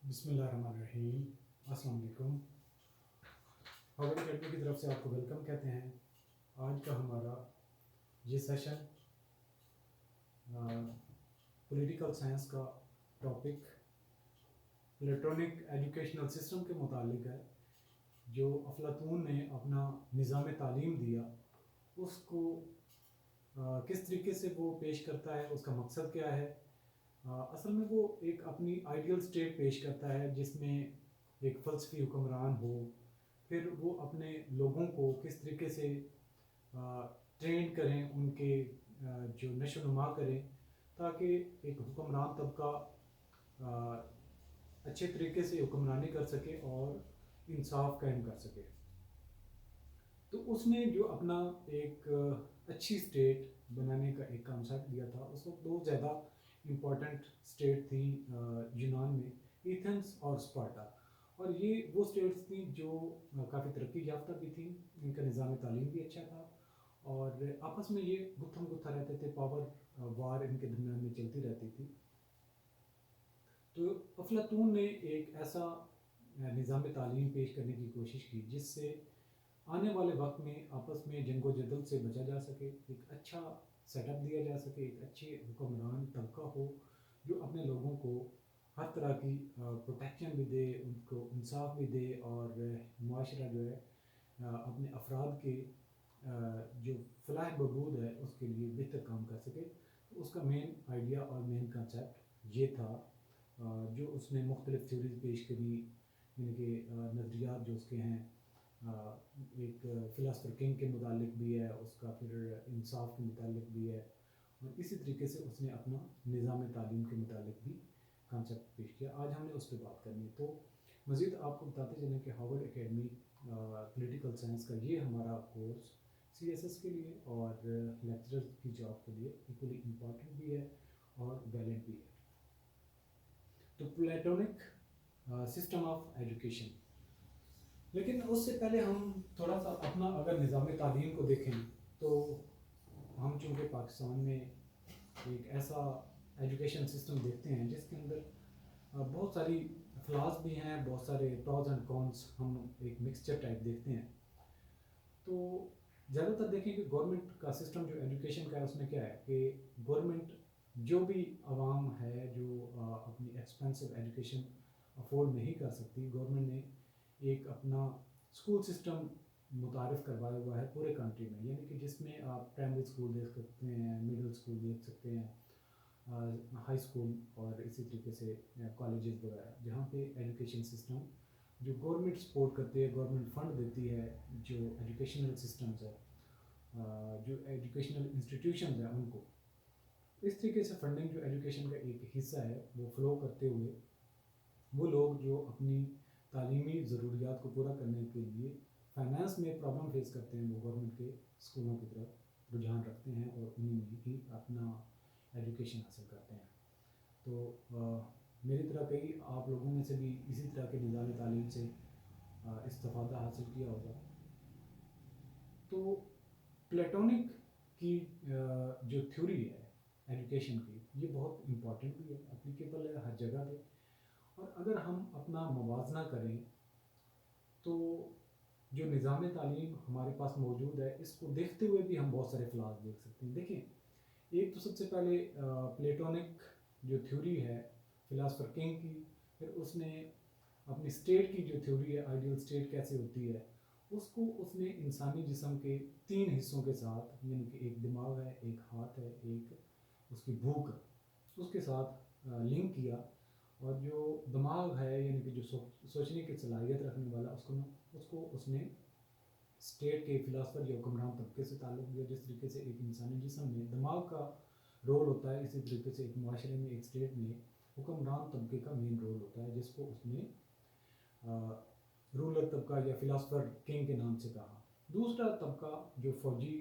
بسم اللہ الرحمن الرحیم۔ السلام علیکم۔ ہاورڈ اکیڈمی کی طرف سے آپ کو ویلکم کہتے ہیں۔ آج کا ہمارا یہ سیشن پولیٹیکل سائنس کا ٹاپک الیکٹرانک ایجوکیشنل سسٹم کے متعلق ہے۔ جو افلاطون نے اپنا نظام تعلیم دیا اس کو کس طریقے سے وہ پیش کرتا ہے، اس کا مقصد کیا ہے۔ اصل میں وہ ایک اپنی آئیڈیل سٹیٹ پیش کرتا ہے جس میں ایک فلسفی حکمران ہو، پھر وہ اپنے لوگوں کو کس طریقے سے ٹرین کریں، ان کے جو نشو و نما کریں تاکہ ایک حکمران طبقہ اچھے طریقے سے حکمرانی کر سکے اور انصاف قائم کر سکے۔ تو اس نے جو اپنا ایک اچھی سٹیٹ بنانے کا ایک کانسیپٹ دیا تھا، اس وقت دو زیادہ امپورٹنٹ سٹیٹ تھی یونان میں، ایتھنس اور اسپارٹا، اور یہ وہ سٹیٹس تھیں جو کافی ترقی یافتہ بھی تھیں، ان کا نظام تعلیم بھی اچھا تھا اور آپس میں یہ گتھم گتھا رہتے تھے، پاور وار ان کے درمیان میں چلتی رہتی تھی۔ تو افلاطون نے ایک ایسا نظام تعلیم پیش کرنے کی کوشش کی جس سے آنے والے وقت میں آپس میں جنگ و جدل سے بچا جا سکے، ایک اچھا سیٹ اپ دیا جا سکے، ایک اچھے حکمران طبقہ ہو جو اپنے لوگوں کو ہر طرح کی پروٹیکشن بھی دے، ان کو انصاف بھی دے، اور معاشرہ جو ہے اپنے افراد کے جو فلاح بہبود ہے اس کے لیے بہتر کام کر سکے۔ تو اس کا مین آئیڈیا اور مین کنسیپٹ یہ تھا، جو اس نے مختلف تھیوریز پیش کری، یعنی کہ نظریات جو اس کے ہیں، ایک فلاسفر کنگ کے متعلق بھی ہے، اس کا پھر انصاف کے متعلق بھی ہے، اور اسی طریقے سے اس نے اپنا نظام تعلیم کے متعلق بھی کانسیپٹ پیش کیا۔ آج ہم نے اس پہ بات کرنی ہے۔ تو مزید آپ کو بتاتے چلیں کہ ہاورڈ اکیڈمی پولیٹیکل سائنس کا یہ ہمارا کورس سی ایس ایس کے لیے اور لیکچرر کی جاب کے لیے ایکولی امپورٹنٹ بھی ہے اور ویلڈ بھی ہے۔ تو پلیٹونک سسٹم آف ایجوکیشن، لیکن اس سے پہلے ہم تھوڑا سا اپنا اگر نظام تعلیم کو دیکھیں تو ہم چونکہ پاکستان میں ایک ایسا ایجوکیشن سسٹم دیکھتے ہیں جس کے اندر بہت ساری فلاز بھی ہیں، بہت سارے پروز اینڈ کونس، ہم ایک مکسچر ٹائپ دیکھتے ہیں۔ تو زیادہ تر دیکھیں کہ گورنمنٹ کا سسٹم جو ایجوکیشن کا ہے اس میں کیا ہے کہ گورنمنٹ جو بھی عوام ہے جو اپنی ایکسپینسو ایجوکیشن افورڈ نہیں کر سکتی، گورنمنٹ نے ایک اپنا اسکول سسٹم متعارف کروایا ہوا ہے پورے کنٹری میں، یعنی کہ جس میں آپ پرائمری اسکول دیکھ سکتے ہیں، مڈل اسکول دیکھ سکتے ہیں، ہائی اسکول، اور اسی طریقے سے کالجز وغیرہ، جہاں پہ ایجوکیشن سسٹم جو گورنمنٹ سپورٹ کرتی ہے، گورنمنٹ فنڈ دیتی ہے، جو ایجوکیشنل سسٹمز ہے، جو ایجوکیشنل انسٹیٹیوشنز ہیں ان کو اس طریقے سے فنڈنگ جو ایجوکیشن کا ایک حصہ ہے وہ فلو کرتے ہوئے وہ لوگ جو اپنی تعلیمی ضروریات کو پورا کرنے کے لیے فائنانس میں پرابلم فیس کرتے ہیں، وہ گورنمنٹ کے اسکولوں کی طرف رجحان رکھتے ہیں اور انہیں میں ہی اپنا ایجوکیشن حاصل کرتے ہیں۔ تو میری طرح کئی آپ لوگوں میں سے بھی اسی طرح کے نظام تعلیم سے استفادہ حاصل کیا ہوگا۔ تو پلیٹونک کی جو تھیوری ہے ایجوکیشن کی، یہ بہت امپورٹنٹ بھی ہے، اپلیکیبل ہے ہر جگہ پہ، اور اگر ہم اپنا موازنہ کریں تو جو نظام تعلیم ہمارے پاس موجود ہے اس کو دیکھتے ہوئے بھی ہم بہت سارے فلاز دیکھ سکتے ہیں۔ دیکھیں، ایک تو سب سے پہلے پلیٹونک جو تھیوری ہے فلاسفر کنگ کی، پھر اس نے اپنی اسٹیٹ کی جو تھیوری ہے، آئیڈیل اسٹیٹ کیسے ہوتی ہے، اس کو اس نے انسانی جسم کے 3 حصوں کے ساتھ، یعنی کہ ایک دماغ ہے، ایک ہاتھ ہے، ایک اس کی بھوک ہے، اس کے ساتھ لنک کیا، اور جو دماغ ہے یعنی کہ جو سوچنے کی صلاحیت رکھنے والا، اس کو اس نے اسٹیٹ کے فلاسفر یا حکمران طبقے سے تعلق دیا۔ جس طریقے سے ایک انسانی جسم میں دماغ کا رول ہوتا ہے، اسی طریقے سے ایک معاشرے میں، ایک اسٹیٹ میں حکمران طبقے کا مین رول ہوتا ہے، جس کو اس نے رولر طبقہ یا فلاسفر کنگ کے نام سے کہا۔ دوسرا طبقہ جو فوجی،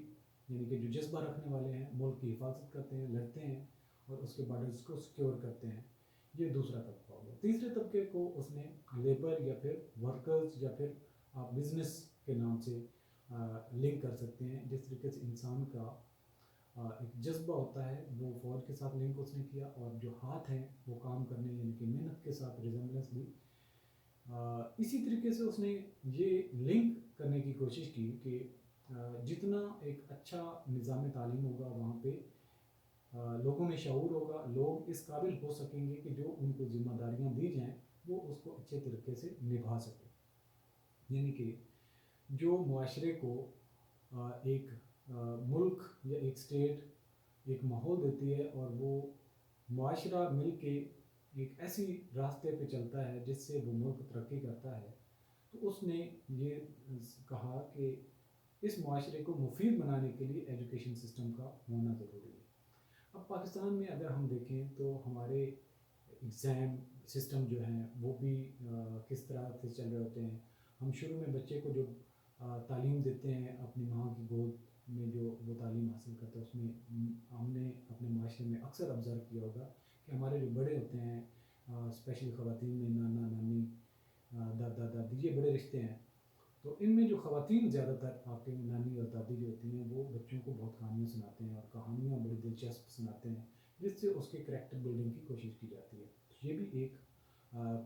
یعنی کہ جو جذبہ رکھنے والے ہیں، ملک کی حفاظت کرتے ہیں، لڑتے ہیں اور اس کے بارڈرز کو سیکیور کرتے ہیں، یہ دوسرا طبقہ ہو گیا۔ تیسرے طبقے کو اس نے لیبر یا پھر ورکرز یا پھر آپ بزنس کے نام سے لنک کر سکتے ہیں، جس طریقے سے انسان کا ایک جذبہ ہوتا ہے وہ فوج کے ساتھ لنک اس نے کیا، اور جو ہاتھ ہیں وہ کام کرنے یعنی کہ محنت کے ساتھ ریزمبلنس دی۔ اسی طریقے سے اس نے یہ لنک کرنے کی کوشش کی کہ جتنا ایک اچھا نظام تعلیم ہوگا وہاں پہ لوگوں میں شعور ہوگا، لوگ اس قابل ہو سکیں گے کہ جو ان کو ذمہ داریاں دی جائیں وہ اس کو اچھے طریقے سے نبھا سکیں۔ یعنی کہ جو معاشرے کو ایک ملک یا ایک اسٹیٹ ایک ماحول دیتی ہے اور وہ معاشرہ مل کے ایک ایسی راستے پہ چلتا ہے جس سے وہ ملک ترقی کرتا ہے، تو اس نے یہ کہا کہ اس معاشرے کو مفید بنانے کے لیے ایجوکیشن سسٹم کا ہونا ضروری ہے۔ اب پاکستان میں اگر ہم دیکھیں تو ہمارے ایگزام سسٹم جو ہیں وہ بھی کس طرح سے چل رہے ہوتے ہیں۔ ہم شروع میں بچے کو جو تعلیم دیتے ہیں اپنی ماں کی گود میں جو وہ تعلیم حاصل کرتا ہے، اس میں ہم نے اپنے معاشرے میں اکثر آبزرو کیا ہوگا کہ ہمارے جو بڑے ہوتے ہیں اسپیشلی خواتین میں نانا نانی دادا دادی یہ بڑے رشتے ہیں، تو ان میں جو خواتین زیادہ تر آپ کے نانی اور دادی جو ہوتی ہیں وہ بچوں کو بہت کہانیاں سناتے ہیں اور کہانیاں بڑی دلچسپ سناتے ہیں جس سے اس کے کریکٹر بلڈنگ کی کوشش کی جاتی ہے۔ یہ بھی ایک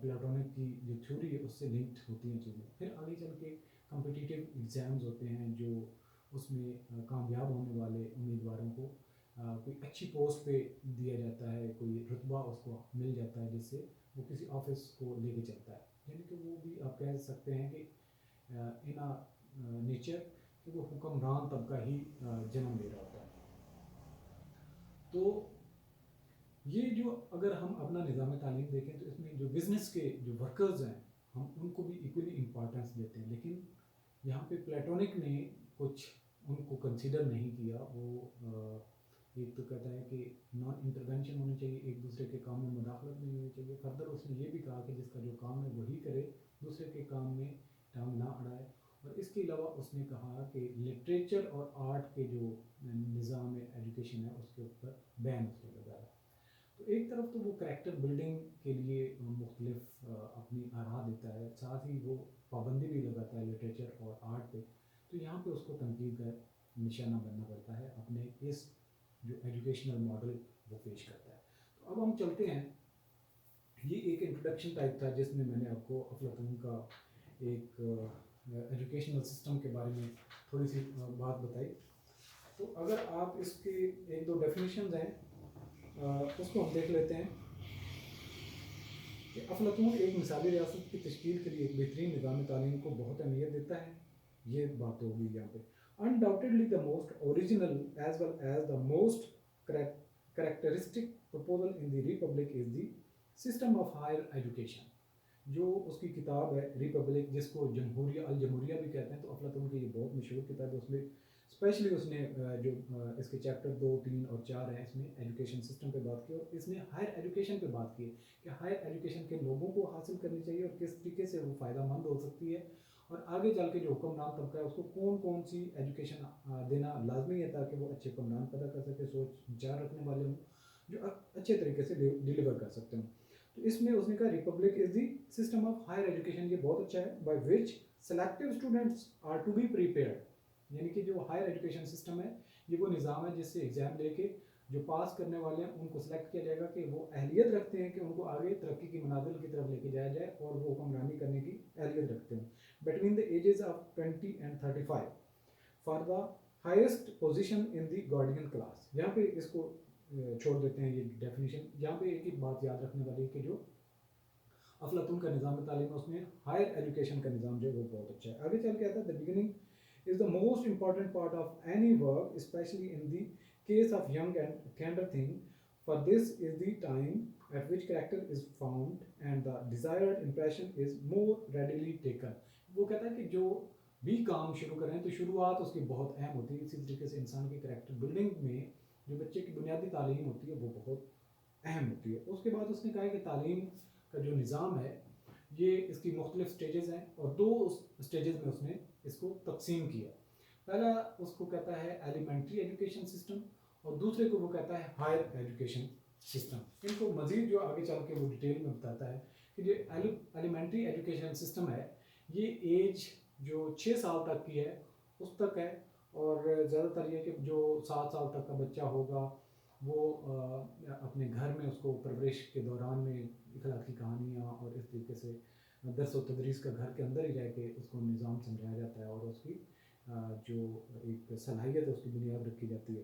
پلاٹونک کی جو تھیوری ہے اس سے لنکڈ ہوتی ہیں چیزیں۔ پھر آگے چل کے کمپٹیٹیو ایگزامز ہوتے ہیں جو اس میں کامیاب ہونے والے امیدواروں کو کوئی اچھی پوسٹ پہ دیا جاتا ہے، کوئی رتبہ اس کو مل جاتا ہے جس سے وہ کسی آفس کو لے کے چلتا ہے۔ یعنی کہ وہ بھی آپ کہہ سکتے ہیں کہ ان نیچر کہ وہ حکمران طبقہ ہی جنم لے رہا ہوتا ہے۔ تو یہ جو اگر ہم اپنا نظام تعلیم دیکھیں تو اس میں جو بزنس کے جو ورکرز ہیں ہم ان کو بھی ایکولی امپورٹنس دیتے ہیں، لیکن یہاں پہ پلیٹونک نے کچھ ان کو کنسیڈر نہیں کیا۔ وہ ایک تو کہتا ہے کہ نان انٹرونشن ہونی چاہیے، ایک دوسرے کے کام میں مداخلت نہیں ہونی چاہیے۔ فردر اس نے یہ بھی کہا کہ جس کا جو کام ہے وہی کرے، دوسرے کے کام میں ٹانگ نہ اڑائے۔ اور اس کے علاوہ اس نے کہا کہ لٹریچر اور آرٹ کے جو نظام ایجوکیشن ہے اس کے اوپر بین اس نے لگایا۔ تو ایک طرف تو وہ کریکٹر بلڈنگ کے لیے مختلف اپنی آراء دیتا ہے، ساتھ ہی وہ پابندی بھی لگاتا ہے لٹریچر اور آرٹ پہ، تو یہاں پہ اس کو تنقید کا نشانہ بننا پڑتا ہے اپنے اس جو ایجوکیشنل ماڈل وہ پیش کرتا ہے۔ تو اب ہم چلتے ہیں، یہ ایک انٹروڈکشن ٹائپ تھا جس میں میں نے آپ کو افلاطون کا ایک ایجوکیشنل سسٹم کے بارے میں تھوڑی سی بات بتائی۔ تو اگر آپ اس کے ایک دو ڈیفینیشنز ہیں اس کو ہم دیکھ لیتے ہیں کہ افلاطون ایک مثالی ریاست کی تشکیل کے لیے ایک بہترین نظام تعلیم کو بہت اہمیت دیتا ہے۔ یہ بات ہوگی یہاں پہ۔ Undoubtedly the most original as well as the most characteristic proposal in the Republic is the system of higher education۔ جو اس کی کتاب ہے ریپبلک جس کو الجمہوریہ بھی کہتے ہیں، تو افلاطون کی یہ بہت مشہور کتاب ہے۔ اس میں اسپیشلی اس نے جو اس کے چیپٹر 2، 3 اور 4 ہیں اس میں ایجوکیشن سسٹم پہ بات کی، اور اس نے ہائر ایجوکیشن پہ بات کی کہ ہائر ایجوکیشن کے لوگوں کو حاصل کرنی چاہیے اور کس طریقے سے وہ فائدہ مند ہو سکتی ہے، اور آگے چل کے جو حکمران طبقہ ہے اس کو کون کون سی ایجوکیشن دینا لازمی ہے تاکہ وہ اچھے حکمران پیدا کر سکے، سوچ وچار رکھنے والے ہوں جو اچھے طریقے سے ڈیلیور کر سکتے ہوں۔ تو اس میں اس نے کہا republic is the system of higher education, یہ بہت اچھا ہے، by which selective students are to be prepared. یعنی کہ جو ہائر ایجوکیشن سسٹم ہے یہ وہ نظام ہے جس سے ایگزام لے کے جو پاس کرنے والے ہیں ان کو سلیکٹ کیا جائے گا کہ وہ اہلیت رکھتے ہیں کہ ان کو آگے ترقی کی منازل کی طرف لے کے جایا جائے اور وہ حکمرانی کرنے کی اہلیت رکھتے ہیں between the ages of 20 and 35 for the highest position in the guardian class. یہاں پہ اس کو چھوڑ دیتے ہیں یہ ڈیفینیشن۔ یہاں پہ ایک ہی بات یاد رکھنے والی ہے کہ جو افلاطون کا نظام تعلیم اس میں ہائر ایجوکیشن کا نظام جو ہے وہ بہت اچھا ہے۔ آگے چل کے آتا ہے the beginning is the most important part of any work, especially in the case of young and tender thing, for this is the time at which character is found and the desired impression is more readily taken۔ وہ کہتا ہے کہ جو بھی کام شروع کریں تو شروعات اس کی بہت اہم ہوتی ہے، اسی طریقے سے انسان کی کریکٹر بلڈنگ میں جو بچے کی بنیادی تعلیم ہوتی ہے وہ بہت اہم ہوتی ہے۔ اس کے بعد اس نے کہا کہ تعلیم کا جو نظام ہے یہ اس کی مختلف سٹیجز ہیں اور دو سٹیجز میں اس نے اس کو تقسیم کیا۔ پہلا اس کو کہتا ہے ایلیمنٹری ایجوکیشن سسٹم اور دوسرے کو وہ کہتا ہے ہائر ایجوکیشن سسٹم۔ ان کو مزید جو آگے چل کے وہ ڈیٹیل میں بتاتا ہے کہ جو ایلیمنٹری ایجوکیشن سسٹم ہے یہ ایج جو 6 سال تک کی ہے اس تک ہے، اور زیادہ تر یہ کہ جو 7 سال تک کا بچہ ہوگا وہ اپنے گھر میں اس کو پرورش کے دوران میں اخلاقی کہانیاں اور اس طریقے سے درس و تدریس کا گھر کے اندر ہی رہ کے اس کو نظام سمجھایا جاتا ہے اور اس کی جو ایک صلاحیت ہے اس کی بنیاد رکھی جاتی ہے،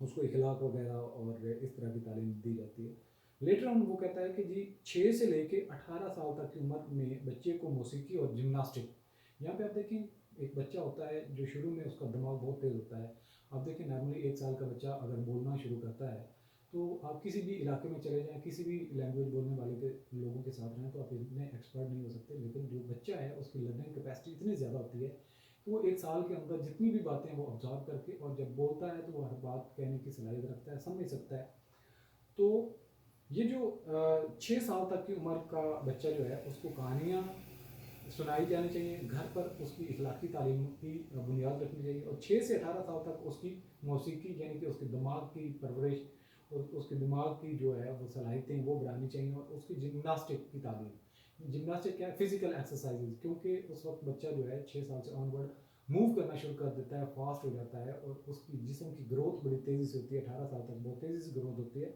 اس کو اخلاق وغیرہ اور اس طرح کی تعلیم دی جاتی ہے۔ لیٹر آن وہ کہتا ہے کہ جی 6 سے لے کے 18 سال تک کی عمر میں بچے کو موسیقی اور جمناسٹک، یہاں پہ آپ دیکھیں ایک بچہ ہوتا ہے جو شروع میں اس کا دماغ بہت تیز ہوتا ہے، آپ دیکھیں نارملی 1 سال کا بچہ اگر بولنا شروع کرتا ہے تو آپ کسی بھی علاقے میں چلے جائیں، کسی بھی لینگویج بولنے والے کے لوگوں کے ساتھ رہیں تو آپ اتنے ایکسپرٹ نہیں ہو سکتے، لیکن جو بچہ ہے اس کی لرننگ کیپیسٹی اتنی زیادہ ہوتی ہے کہ وہ 1 سال کے اندر جتنی بھی باتیں وہ آبزرو کر کے اور جب بولتا ہے تو وہ ہر بات کہنے کی صلاحیت رکھتا ہے، سمجھ سکتا ہے۔ تو یہ جو 6 سال تک کی عمر کا بچہ جو ہے اس کو کہانیاں سنائی جانی چاہیے، گھر پر اس کی اخلاقی تعلیم کی بنیاد رکھنی چاہیے، اور 6 سے 18 سال تک اس کی موسیقی یعنی کہ اس کے دماغ کی پرورش اور اس کے دماغ کی جو ہے وہ صلاحیتیں وہ بڑھانی چاہیے، اور اس کی جمناسٹک کی تعلیم، جمناسٹک کیا ہے، فزیکل ایکسرسائزز، کیونکہ اس وقت بچہ جو ہے 6 سال سے آن ورڈ موو کرنا شروع کر دیتا ہے، فاسٹ ہو جاتا ہے اور اس کی جسم کی گروتھ بڑی تیزی سے ہوتی ہے، 18 سال تک بہت تیزی سے گروتھ ہوتی ہے،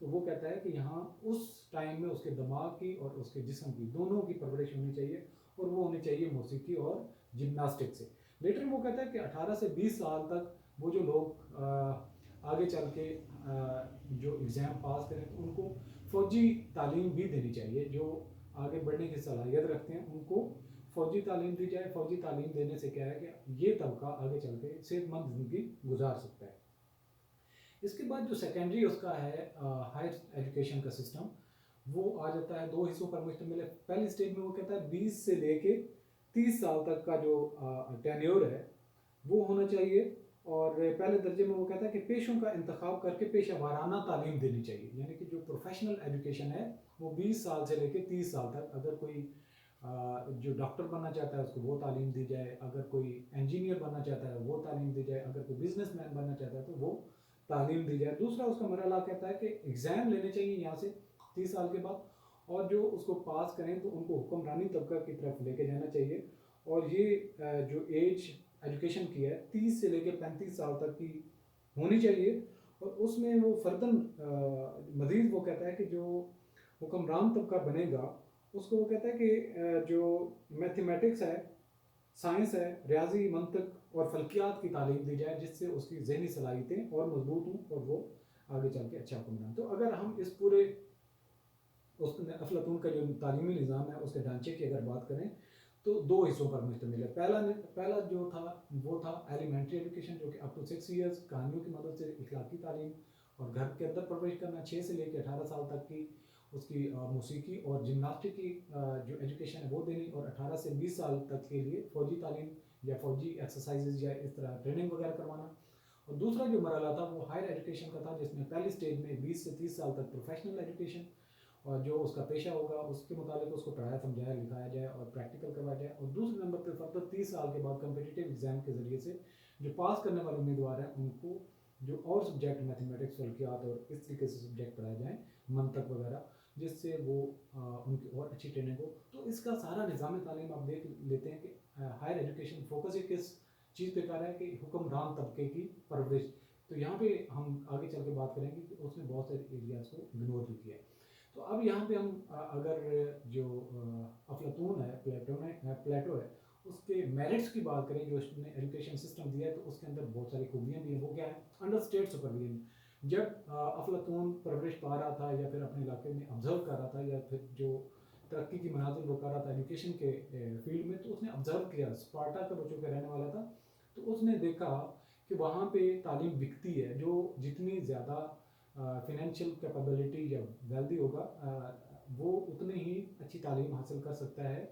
تو وہ کہتا ہے کہ یہاں اس ٹائم میں اس کے دماغ کی اور اس کے جسم کی دونوں کی پرورش ہونی چاہیے، اور وہ ہونی چاہیے موسیقی اور جمناسٹک سے۔ لیٹر وہ کہتا ہے کہ 18 سے 20 سال تک وہ جو لوگ آگے چل کے جو ایگزام پاس کریں تو ان کو فوجی تعلیم بھی دینی چاہیے، جو آگے بڑھنے کی صلاحیت رکھتے ہیں ان کو فوجی تعلیم دی جائے۔ فوجی تعلیم دینے سے کیا ہے کہ یہ طبقہ آگے چل کے صحت مند زندگی گزار سکتا ہے۔ اس کے بعد جو سیکنڈری اس کا ہے ہائر ایجوکیشن کا سسٹم، وہ آ جاتا ہے 2 حصوں پر مشتمل ہے۔ پہلی سٹیج میں وہ کہتا ہے 20 سے لے کے 30 سال تک کا جو ٹینیور ہے وہ ہونا چاہیے، اور پہلے درجے میں وہ کہتا ہے کہ پیشوں کا انتخاب کر کے پیشہ وارانہ تعلیم دینی چاہیے، یعنی کہ جو پروفیشنل ایجوکیشن ہے وہ 20 سال سے لے کے 30 سال تک، اگر کوئی جو ڈاکٹر بننا چاہتا ہے اس کو وہ تعلیم دی جائے، اگر کوئی انجینئر بننا چاہتا ہے وہ تعلیم دی جائے، اگر کوئی بزنس مین بننا چاہتا ہے تو وہ تعلیم دی جائے۔ دوسرا اس کا مرحلہ کہتا ہے کہ ایگزام لینے چاہیے یہاں سے 30 سال کے بعد، اور جو اس کو پاس کریں تو ان کو حکمرانی طبقہ کی طرف لے کے جانا چاہیے، اور یہ جو ایج ایجوکیشن کی ہے 30 سے لے کے 35 سال تک کی ہونی چاہیے، اور اس میں وہ فرداً مزید وہ کہتا ہے کہ جو حکمران طبقہ بنے گا اس کو وہ کہتا ہے کہ جو میتھمیٹکس ہے، سائنس ہے، ریاضی، منطق اور فلکیات کی تعلیم دی جائے، جس سے اس کی ذہنی صلاحیتیں اور مضبوط ہوں اور وہ آگے چل کے اچھا حکمران۔ تو اگر ہم اس پورے اس افلاطون کا جو تعلیمی نظام ہے اس کے ڈھانچے کی اگر بات کریں تو 2 حصوں پر مشتمل ہے۔ پہلا جو تھا وہ تھا ایلیمنٹری ایجوکیشن، جو کہ اپ ٹو 6 ایئرس کہانیوں کی مدد سے اخلاقی تعلیم اور گھر کے اندر پرورش کرنا، 6 سے لے کے 18 سال تک کی اس کی موسیقی اور جمناسٹک کی جو ایجوکیشن ہے وہ دینی، اور 18 سے 20 سال تک کے لیے فوجی تعلیم یا فوجی ایکسرسائزز یا اس طرح ٹریننگ وغیرہ کروانا۔ اور دوسرا جو مرحلہ تھا وہ ہائر ایجوکیشن کا تھا، جس میں پہلی سٹیج میں 20 سے 30 سال تک پروفیشنل ایجوکیشن، اور جو اس کا پیشہ ہوگا اس کے متعلق اس کو پڑھایا سمجھایا لکھایا جائے اور پریکٹیکل کروایا جائے، اور دوسرے نمبر پہ فردر 30 سال کے بعد کمپٹیٹیو ایگزام کے ذریعے سے جو پاس کرنے والے امیدوار ہیں ان کو جو اور سبجیکٹ میتھمیٹکس، فلکیات اور اس طریقے سے سبجیکٹ پڑھائے جائیں، منطق وغیرہ، جس سے وہ ان کی اور اچھی ٹریننگ ہو۔ تو اس کا سارا نظام تعلیم آپ دیکھ لیتے ہیں کہ ہائر ایجوکیشن فوکس ہی کس چیز پہ کر رہا ہے کہ حکمران طبقے کی پرورش۔ تو یہاں پہ ہم آگے چل کے بات کریں گے کہ اس نے بہت سارے ایریاز کو اگنور بھی کیا ہے۔ تو اب یہاں پہ ہم اگر جو افلاطون ہے، پلیٹو ہے، اس کے میرٹس کی بات کریں جو اس نے ایجوکیشن سسٹم دیا ہے تو اس کے اندر بہت ساری خوبیاں بھی ہیں۔ وہ کیا ہے؟ Under state supervision. جب افلاطون پرورش پا رہا تھا یا پھر اپنے علاقے میں آبزرو کر رہا تھا یا پھر جو ترقی کی منازل وہ کر رہا تھا ایجوکیشن کے فیلڈ میں، تو اس نے آبزرو کیا، اسپارٹا کا بچوں کا رہنے والا تھا، تو اس نے دیکھا کہ وہاں پہ تعلیم بکتی ہے، جو جتنی زیادہ فائنینشیل کیپیبلٹی یا ویلدی ہوگا وہ اتنی ہی اچھی تعلیم حاصل کر سکتا ہے،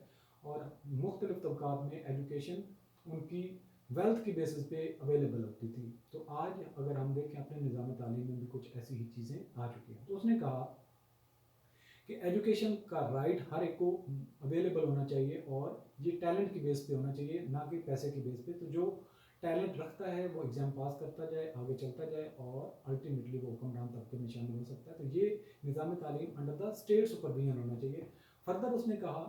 اور مختلف طبقات میں ایجوکیشن ان کی ویلتھ کی بیسس پہ اویلیبل ہوتی تھی۔ تو آج اگر ہم دیکھیں اپنے نظام تعلیم میں بھی کچھ ایسی ہی چیزیں آ چکی ہیں۔ تو اس نے کہا کہ ایجوکیشن کا رائٹ ہر ایک کو اویلیبل ہونا چاہیے، اور یہ ٹیلنٹ کی بیس پہ ہونا چاہیے، نہ کہ پیسے کی بیس پہ۔ تو جو ٹیلنٹ رکھتا ہے وہ ایگزام پاس کرتا جائے، آگے چلتا جائے، اور الٹیمیٹلی وہ حکمران طبقے میں شامل ہو سکتا ہے۔ تو یہ نظام تعلیم انڈر دا اسٹیٹ سپرویژن ہونا چاہیے۔ فردر اس نے کہا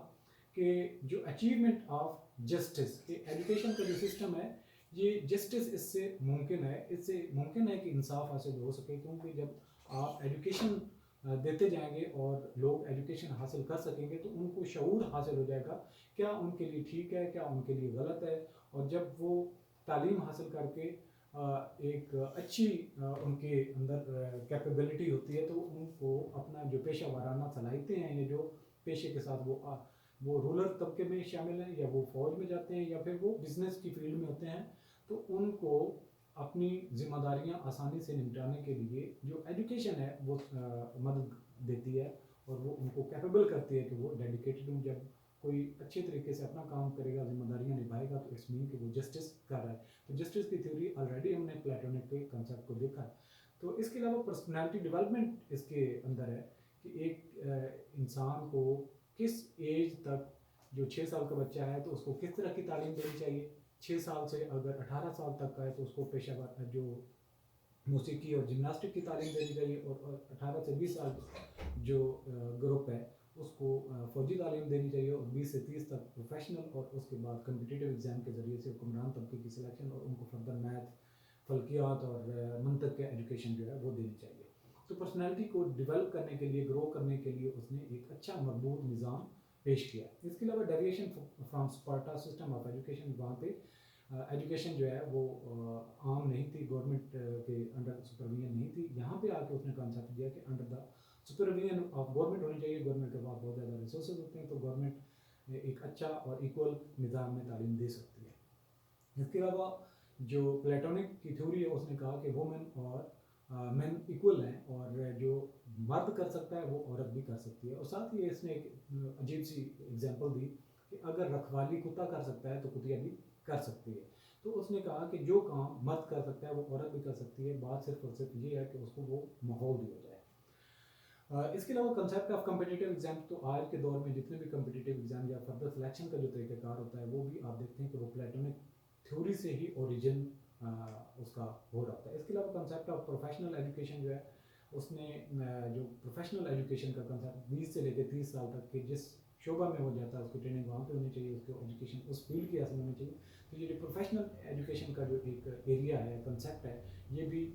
کہ جو اچیومنٹ آف جسٹس، کہ ایجوکیشن کا جو سسٹم ہے یہ جسٹس اس سے ممکن ہے، اس سے ممکن ہے کہ انصاف حاصل ہو سکے، کیونکہ جب آپ ایجوکیشن دیتے جائیں گے اور لوگ ایجوکیشن حاصل کر سکیں گے تو ان کو شعور حاصل ہو جائے گا کیا ان کے لیے ٹھیک ہے، کیا ان کے لیے غلط ہے، اور جب وہ تعلیم حاصل کر کے ایک اچھی ان کے اندر کیپیبلٹی ہوتی ہے تو ان کو اپنا جو پیشہ وارانہ صلاحیتیں ہیں یا جو پیشے کے ساتھ وہ رولر طبقے میں شامل ہیں یا وہ فوج میں جاتے ہیں یا پھر وہ بزنس کی فیلڈ میں ہوتے ہیں، تو ان کو اپنی ذمہ داریاں آسانی سے نمٹانے کے لیے جو ایجوکیشن ہے وہ مدد دیتی ہے اور وہ ان کو کیپیبل کرتی ہے کہ وہ ڈیڈیکیٹڈ ہوں. جب کوئی اچھے طریقے سے اپنا کام کرے گا، ذمہ داریاں نبھائے گا، تو اٹس مین کہ وہ جسٹس کر رہا ہے. تو جسٹس کی تھیوری آلریڈی ہم نے پلیٹونک کے کنسیپٹ کو دیکھا ہے. تو اس کے علاوہ پرسنالٹی ڈیولپمنٹ اس کے اندر ہے کہ ایک انسان کو کس ایج تک، جو 6 سال کا بچہ ہے تو اس کو کس طرح کی تعلیم دینی چاہیے، 6 سال سے اگر 18 سال تک کا ہے تو اس کو پیشہ جو موسیقی اور جمناسٹک کی تعلیم دینی چاہیے، اور 18 سے 20 سال جو گروپ ہے اس کو فوجی تعلیم دینی چاہیے، اور 20 سے 30 تک پروفیشنل، اور اس کے بعد کمپٹیٹیو ایگزام کے ذریعے سے حکمران طبقے کی سلیکشن، اور ان کو فردر میتھ، فلکیات اور منطق کے ایجوکیشن جو ہے وہ دینی چاہیے. تو پرسنالٹی کو ڈیولپ کرنے کے لیے، گرو کرنے کے لیے اس نے ایک اچھا مربوط نظام پیش کیا. اس کے علاوہ deviation from Sparta system of education, وہاں پہ ایجوکیشن جو ہے وہ عام نہیں تھی، گورنمنٹ کے انڈر سپرویژن نہیں تھی. یہاں پہ آ کے اس نے کانسیپٹ دیا کہ under the supervision of government ہونی چاہیے. گورنمنٹ کے پاس بہت زیادہ ریسورسز ہوتے ہیں تو گورنمنٹ ایک اچھا اور ایکول نظام میں تعلیم دے سکتی ہے. اس کے علاوہ جو پلیٹونک کی تھیوری ہے اس نے کہا کہ وومن اور مین ایکول ہیں، اور جو مرد کر سکتا ہے وہ عورت بھی کر سکتی ہے. اور ساتھ ہی اس نے ایک عجیب سی ایگزامپل دی کہ اگر رکھوالی کتا کر سکتا ہے تو کتیا بھی کر سکتی ہے. تو اس نے کہا کہ جو کام مرد کر سکتا ہے وہ عورت بھی کر سکتی ہے، بات صرف اور صرف یہ ہے کہ اس کو وہ ماحول دیا جائے. اس کے علاوہ کنسیپٹ آف کمپٹیٹیو ایگزام، تو آج کے دور میں جتنے بھی کمپٹیٹیو ایگزام یا فردر سلیکشن کا جو طریقہ کار ہوتا ہے وہ بھی آپ دیکھتے ہیں کہ وہ پلیٹونک تھیوری سے ہی اوریجن اس کا ہو رہا ہے. اس کے علاوہ کنسیپٹ آف پروفیشنل ایجوکیشن جو ہے اس نے جو پروفیشنل ایجوکیشن کا کنسیپٹ 20 سے لے کے 30 سال تک کہ جس شعبہ میں ہو جاتا ہے اس کی ٹریننگ وہاں پہ ہونی چاہیے، اس کو ایجوکیشن اس فیلڈ کی حاصل ہونی چاہیے. تو یہ جو پروفیشنل ایجوکیشن کا جو ایک ایریا ہے، کنسیپٹ ہے، یہ بھی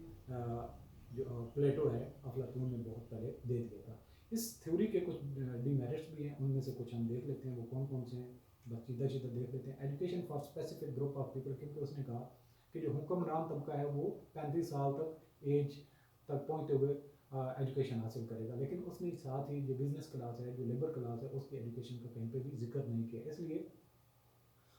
جو پلیٹو ہے افلاطون نے بہت پہلے دے دیا تھا. اس تھیوری کے کچھ ڈی میرٹس بھی ہیں، ان میں سے کچھ ہم دیکھ لیتے ہیں وہ کون کون سے ہیں، بس سیدھا سیدھا دیکھ لیتے ہیں. Education for specific group of people, کیونکہ اس نے کہا کہ جو حکمران طبقہ ہے وہ 35 سال تک ایج تک پہنچتے ہوئے ایجوکیشن حاصل کرے گا، لیکن اس نے ساتھ ہی جو بزنس کلاس ہے، جو لیبر کلاس ہے، اس کی ایجوکیشن کا کہیں پہ بھی ذکر نہیں کیا. اس لیے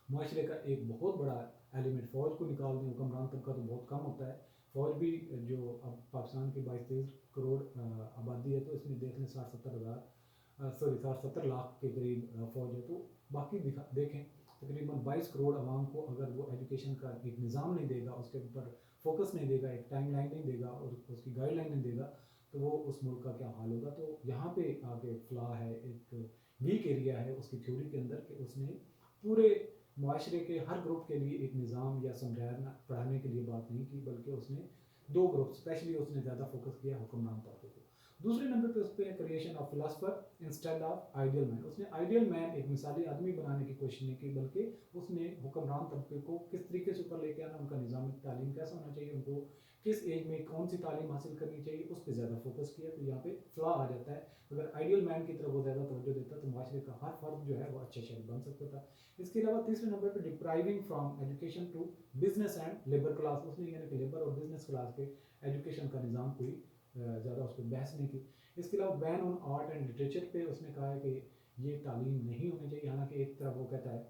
معاشرے کا ایک بہت بڑا ایلیمنٹ، فوج کو نکال دیں، حکمران طبقہ تو بہت کم ہوتا ہے. فوج بھی جو اب پاکستان کی 22-23 کروڑ آبادی ہے تو اس میں دیکھ لیں 60-70 لاکھ کے قریب فوج ہے. تو باقی دیکھیں تقریباً 22 کروڑ عوام کو اگر وہ ایجوکیشن کا ایک نظام نہیں دے گا، اس کے اوپر فوکس نہیں دے گا، ایک ٹائم لائن نہیں دے گا اور اس کی گائیڈ لائن نہیں دے گا، تو وہ اس ملک کا کیا حال ہوگا. تو یہاں پہ آگے فلا ہے، ایک ویک ایریا ہے اس کی تھیوری کے اندر کہ اس نے پورے معاشرے کے ہر گروپ کے لیے ایک نظام یا سمجھانا پڑھانے کے لیے بات نہیں کی، بلکہ اس نے 2 گروپ اسپیشلی اس نے زیادہ فوکس کیا حکمران طبقے کو. دوسرے نمبر پہ اس پہ creation of philosopher instead of ideal man. اس نے آئیڈیل مین ایک مثالی آدمی بنانے کی کوشش نہیں کی، بلکہ اس نے حکمران طبقے کو کس طریقے سے اوپر لے کے آنا، ان کا نظام تعلیم کیسا ہونا چاہیے، ان کو کس ایج میں کون سی تعلیم حاصل کرنی چاہیے، اس پہ زیادہ فوکس کیا. تو یہاں پہ فلا آ جاتا ہے. اگر آئیڈیل مین کی طرف وہ زیادہ توجہ دیتا تو معاشرے کا ہر فرد جو ہے وہ اچھا شہری بن سکتا تھا. اس کے علاوہ تیسرے نمبر پہ depriving from education to business and labour class. اس نے یعنی کہ لیبر اور بزنس کلاس کے ایجوکیشن کا نظام کوئی زیادہ اس پہ بحث نہیں کی. اس کے علاوہ بین آن آرٹ اینڈ لٹریچر پہ اس نے کہا ہے کہ یہ تعلیم نہیں ہونی چاہیے. حالانکہ ایک طرف وہ کہتا ہے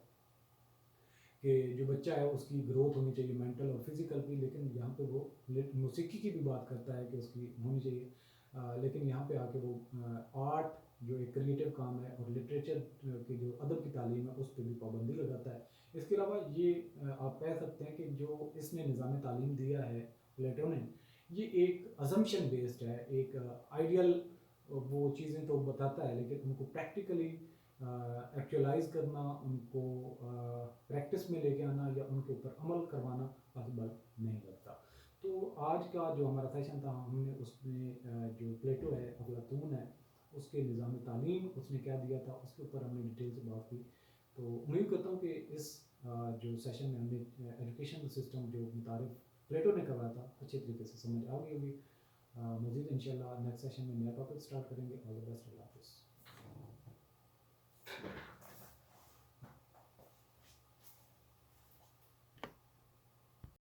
کہ جو بچہ ہے اس کی گروتھ ہونی چاہیے مینٹل اور فزیکل کی، لیکن یہاں پہ وہ موسیقی کی بھی بات کرتا ہے کہ اس کی ہونی چاہیے، لیکن یہاں پہ آ کے وہ آرٹ جو ایک کریٹیو کام ہے اور لٹریچر کی جو ادب کی تعلیم ہے اس پہ بھی پابندی لگاتا ہے. اس کے علاوہ یہ آپ کہہ سکتے ہیں کہ جو اس نے نظام تعلیم دیا ہے پلیٹو نے، یہ ایک ازمپشن بیسڈ ہے. ایک آئیڈیل وہ چیزیں تو بتاتا ہے لیکن ان کو پریکٹیکلی ایکچولائز کرنا، ان کو پریکٹس میں لے کے آنا یا ان کے اوپر عمل کروانا پاسبل نہیں لگتا. تو آج کا جو ہمارا سیشن تھا ہم نے اس میں جو پلیٹو ہے، افلاطون ہے، اس کے نظام تعلیم اس نے کیا دیا تھا اس کے اوپر ہم نے ڈیٹیل سے بات کی. تو امید کرتا ہوں کہ اس جو سیشن میں ہم نے ایجوکیشن سسٹم جو متعارف پلیٹو نے کروایا تھا اچھے طریقے سے سمجھ آ گئی ہوگی. مزید انشاءاللہ نیکسٹ سیشن میں نیا ٹاپک اسٹارٹ کریں گے. آل دی بیسٹ. اللہ حافظ.